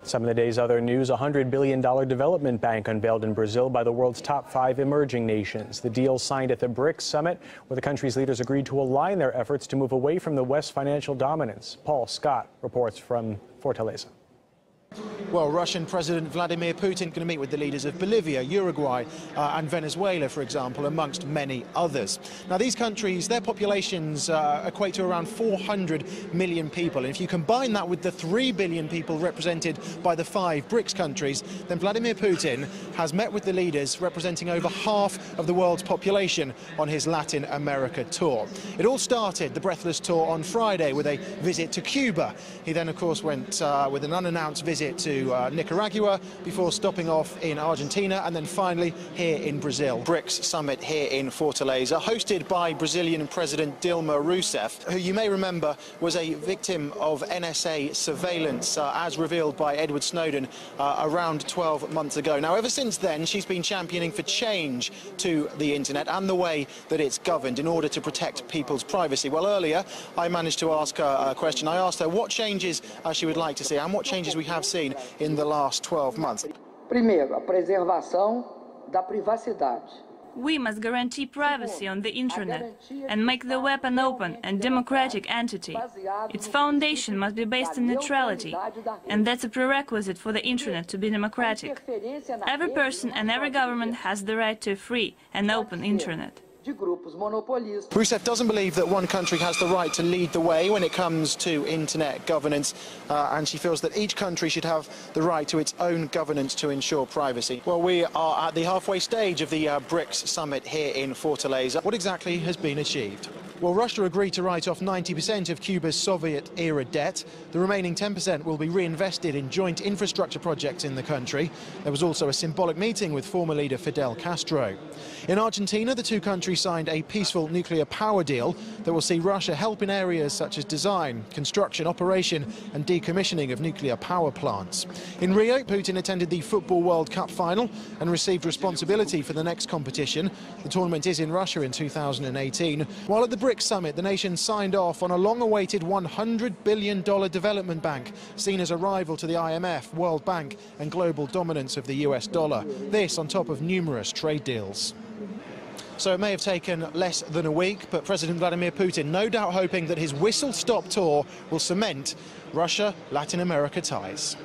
Some of the day's other news: a $100 billion development bank unveiled in Brazil by the world's top 5 emerging nations. The deal signed at the BRICS summit, where the country's leaders agreed to align their efforts to move away from the West's financial dominance. Paul Scott reports from Fortaleza. Well, Russian President Vladimir Putin going to meet with the leaders of Bolivia, Uruguay and Venezuela, for example, amongst many others. Now, these countries, their populations equate to around 400 million people. And if you combine that with the 3 billion people represented by the 5 BRICS countries, then Vladimir Putin has met with the leaders representing over half of the world's population on his Latin America tour. It all started, the breathless tour, on Friday with a visit to Cuba. He then, of course, went with an unannounced visit to Nicaragua before stopping off in Argentina and then finally here in Brazil. BRICS summit here in Fortaleza, hosted by Brazilian President Dilma Rousseff, who you may remember was a victim of NSA surveillance as revealed by Edward Snowden around 12 months ago. Now, ever since then, she's been championing for change to the internet and the way that it's governed in order to protect people's privacy. Well, earlier I managed to ask her a question. I asked her what changes she would like to see and what changes we have seen in the last 12 months. Primeiro, a preservação da privacidade. We must guarantee privacy on the internet and make the web an open and democratic entity. Its foundation must be based on neutrality, and that's a prerequisite for the internet to be democratic. Every person and every government has the right to a free and open internet. Rousseff doesn't believe that one country has the right to lead the way when it comes to internet governance, and she feels that each country should have the right to its own governance to ensure privacy. Well, we are at the halfway stage of the BRICS summit here in Fortaleza. What exactly has been achieved? Well, Russia agreed to write off 90% of Cuba's Soviet-era debt. The remaining 10% will be reinvested in joint infrastructure projects in the country. There was also a symbolic meeting with former leader Fidel Castro. In Argentina, the two countries signed a peaceful nuclear power deal that will see Russia help in areas such as design, construction, operation and decommissioning of nuclear power plants. In Rio, Putin attended the Football World Cup final and received responsibility for the next competition. The tournament is in Russia in 2018. While at the BRICS summit, the nation signed off on a long-awaited $100 billion development bank, seen as a rival to the IMF, World Bank and global dominance of the US dollar. This on top of numerous trade deals. So it may have taken less than a week, but President Vladimir Putin no doubt hoping that his whistle-stop tour will cement Russia-Latin America ties.